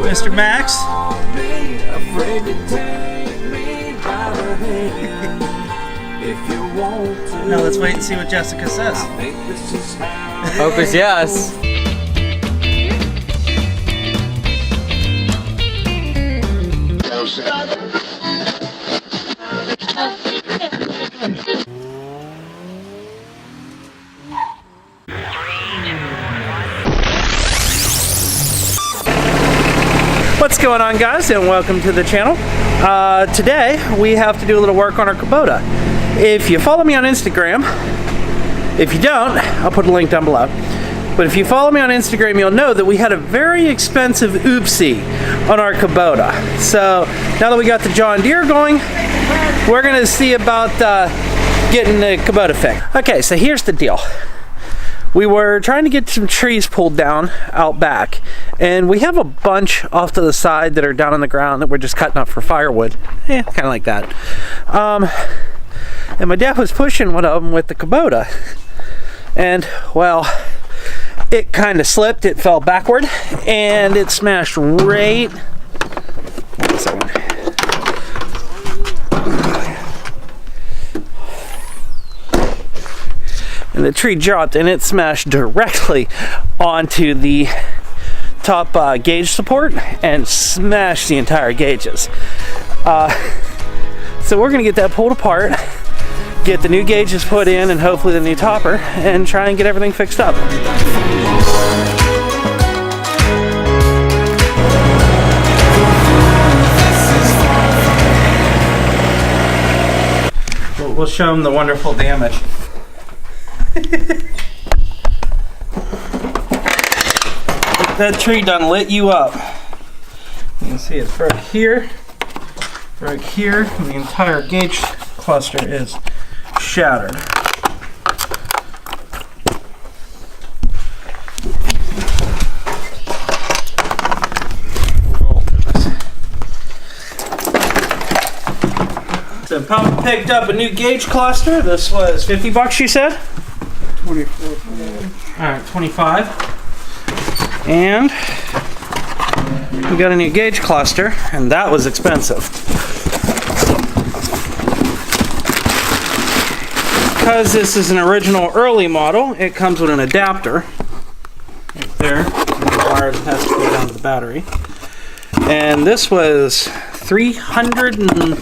Mr. Max. Now let's wait and see what Jessica says. Hope it's yes. What's going on, guys, and welcome to the channel. Today we have to do a little work on our Kubota. If you follow me on Instagram, if you don't, I'll put a link down below. But if you follow me on Instagram, you'll know that we had a very expensive oopsie on our Kubota. So now that we got the John Deere going, we're gonna see about getting the Kubota fixed. Okay, so here's the deal. We were trying to get some trees pulled down out back, and we have a bunch off to the side that are down on the ground that we're just cutting up for firewood. Kind of like that. And my dad was pushing one of them with the Kubota, and well, it kind of slipped. It fell backward, and it smashed right. Wait a second. And the tree dropped, and it smashed directly onto the top gauge support and smashed the entire gauges. So we're gonna get that pulled apart, get the new gauges put in, and hopefully the new topper, and try and get everything fixed up. We'll show them the wonderful damage. That tree done lit you up. You can see it's right here, and the entire gauge cluster is shattered. So Papa picked up a new gauge cluster. This was 50 bucks, you said? 24. Alright, 25. And we got a new gauge cluster, and that was expensive. Because this is an original early model, it comes with an adapter right there, the wire that has to go down to the battery. And this was $370.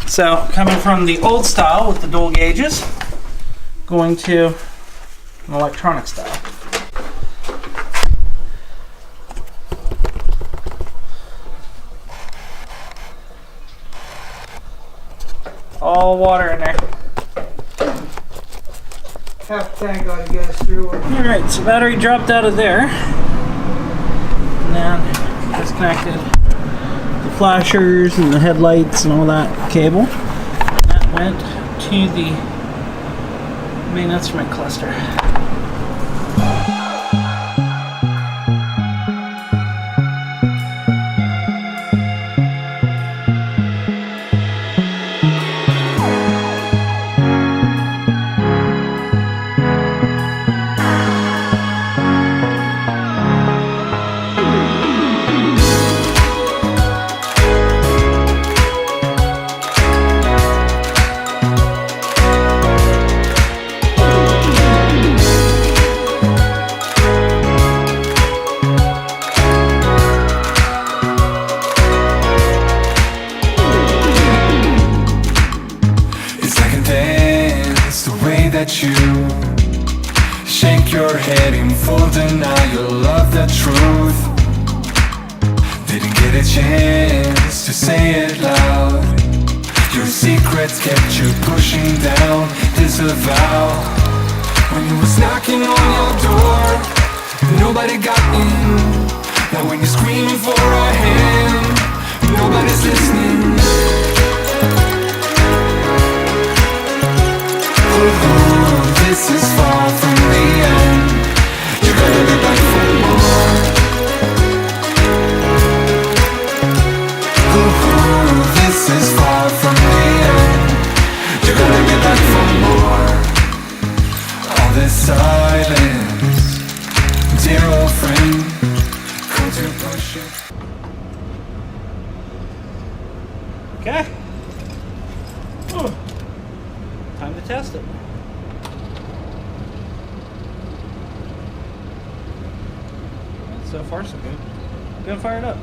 So coming from the old style with the dual gauges, going to an electronic style. All water in there. Half tank ought to get us through it. Alright, so battery dropped out of there. And then disconnected the flashers and the headlights and all that cable. That went to the main instrument cluster. That you shake your head in full denial of the truth. Didn't get a chance to say it loud. Your secrets kept you pushing down, disavow. When it was knocking on your door, nobody got in. Now when you're screaming for a hand, nobody's listening. This is far from the end. You're gonna be back for more. This is far from the end. You're gonna be back for more. All this silence friend. Come to push it. Okay. Ooh. Time to test it. So far, so good. Gonna fire it up.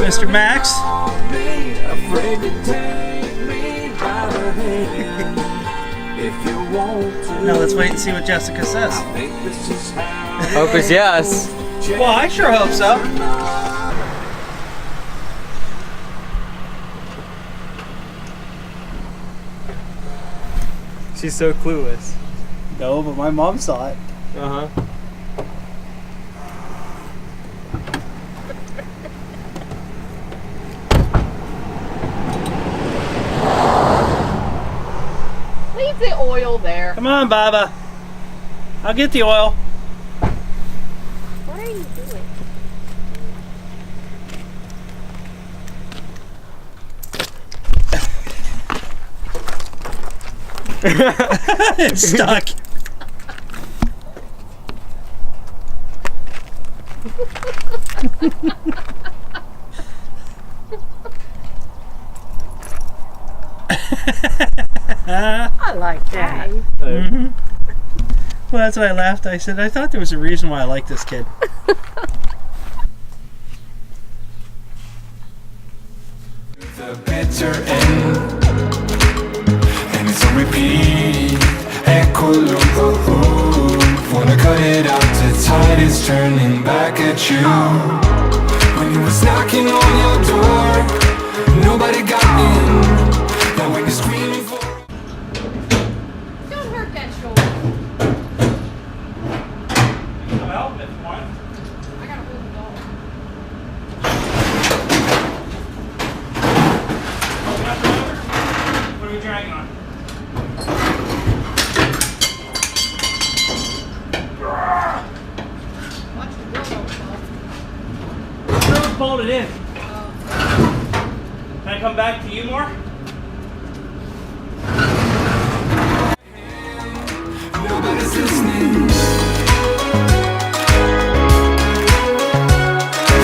Mr. Max. Now let's wait and see what Jessica says. Hope is yes. Well, I sure hope so. She's so clueless. No, but my mom saw it. Uh-huh. Leave the oil there. Come on, Baba. I'll get the oil. What are you doing? It's stuck. I like that. Mm-hmm. Well, that's why I laughed. I said, I thought there was a reason why I like this kid. The bitter end, and it's on repeat. Echo loop, wanna cut it out. The tide is turning back at you. When you was knocking on your door, nobody got in. Now when you're screaming for. Don't hurt that shoulder. I gotta hold the dog. What are we dragging on? Watch the wheel fall. Don't hold it in. Can I come back to you more? Nobody's listening.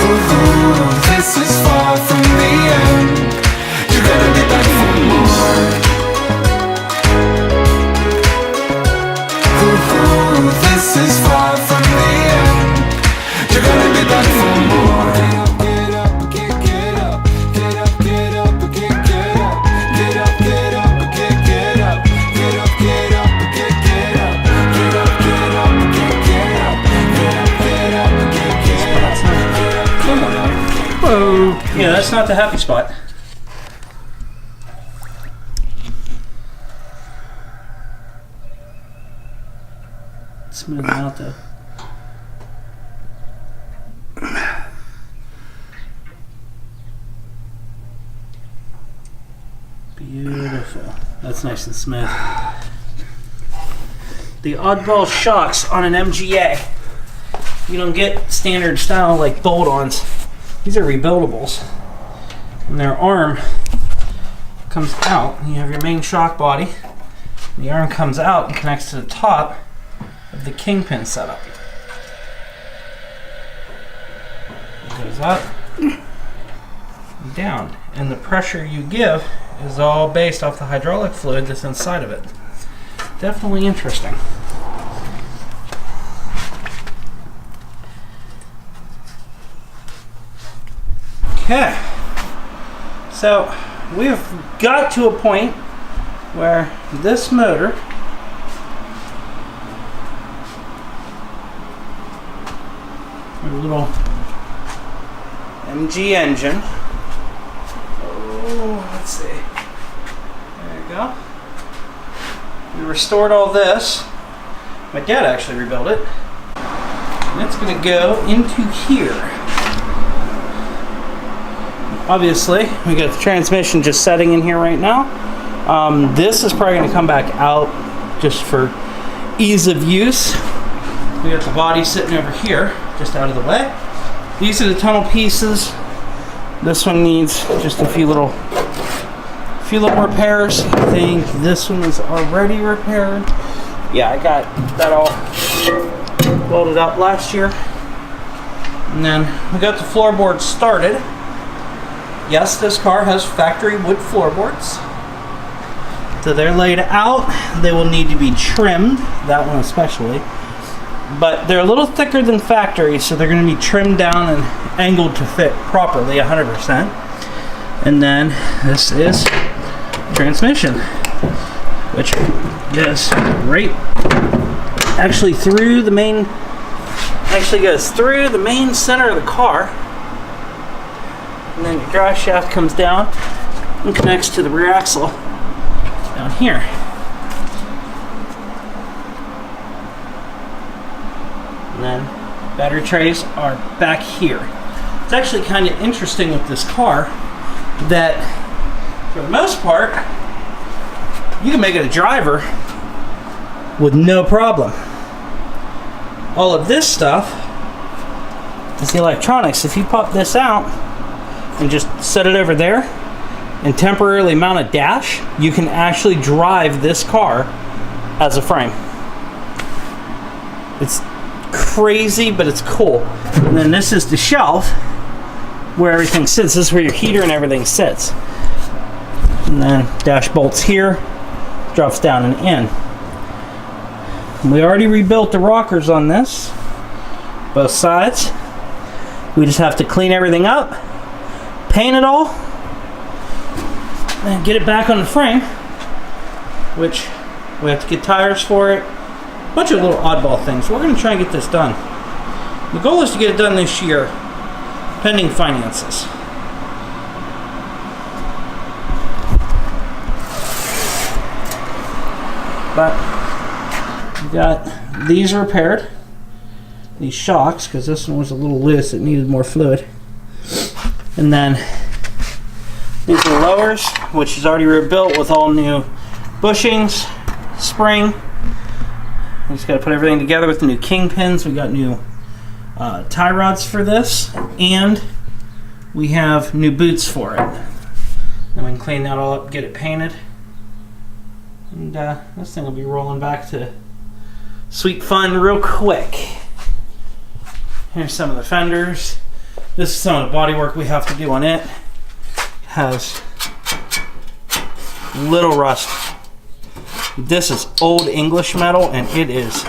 Ooh, this is far from the end. You're gonna be back for more. Ooh, this is far from the end. You're gonna be back for more. Get up, get up, get up, get up, get up, get up, get up, get up, get up, get up, get up, get up, get up, get up, get up. Whoa. Yeah, that's not the happy spot. Smooth it out though. Beautiful. That's nice and smooth. The oddball shocks on an MGA. You don't get standard style like bolt-ons. These are rebuildables. And their arm comes out. You have your main shock body. The arm comes out and connects to the top of the kingpin setup. It goes up and down. And the pressure you give is all based off the hydraulic fluid that's inside of it. Definitely interesting. Okay, so we've got to a point where this motor a little MG engine. Oh, let's see. There you go. We restored all this. My dad actually rebuilt it. And it's going to go into here. Obviously, we got the transmission just setting in here right now. This is probably going to come back out just for ease of use. We got the body sitting over here, just out of the way. These are the tunnel pieces. This one needs just a few little repairs. I think this one is already repaired. Yeah, I got that all welded up last year. And then we got the floorboards started. Yes, this car has factory wood floorboards. So they're laid out. They will need to be trimmed, that one especially. But they're a little thicker than factory, so they're going to be trimmed down and angled to fit properly, 100%. And then this is transmission, which is right actually through the main, goes through the main center of the car. And then your drive shaft comes down and connects to the rear axle down here. And then battery trays are back here. It's actually kind of interesting with this car that for the most part you can make it a driver with no problem. All of this stuff is the electronics. If you pop this out and just set it over there and temporarily mount a dash, you can actually drive this car as a frame. It's crazy, but it's cool. And then this is the shelf where everything sits. This is where your heater and everything sits. And then dash bolts here, drops down and in. We already rebuilt the rockers on this, both sides. We just have to clean everything up, paint it all, and get it back on the frame, which we have to get tires for it. A bunch of little oddball things. We're going to try and get this done. The goal is to get it done this year, pending finances. But we got these repaired, these shocks, because this one was a little loose, it needed more fluid. And then these are lowers, which is already rebuilt with all new bushings, spring. We just got to put everything together with the new kingpins. We got new tie rods for this, and we have new boots for it. Then we can clean that all up, get it painted, and this thing will be rolling back to sweet fun real quick. Here's some of the fenders. This is some of the body work we have to do on it. Has little rust. This is old English metal and it is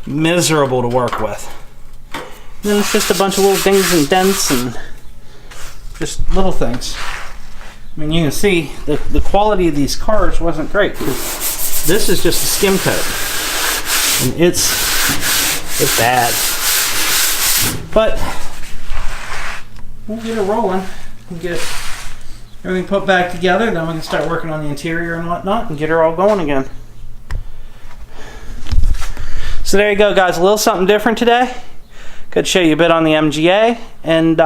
miserable to work with. And then it's just a bunch of little dings and dents and just little things. I mean, you can see the quality of these cars wasn't great, because this is just a skim coat and it's bad. But we'll get it rolling and get everything put back together, then we can start working on the interior and whatnot and get her all going again. So there you go, guys, a little something different today. Could show you a bit on the MGA, and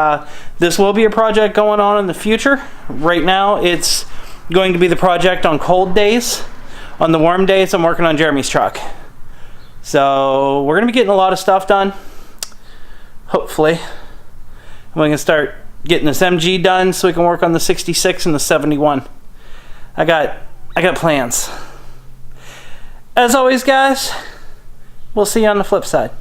this will be a project going on in the future. Right now it's going to be the project on cold days. On the warm days I'm working on Jeremy's truck. So we're going to be getting a lot of stuff done, hopefully. We can start getting this MG done so we can work on the 66 and the 71. I got plans. As always, guys, we'll see you on the flip side.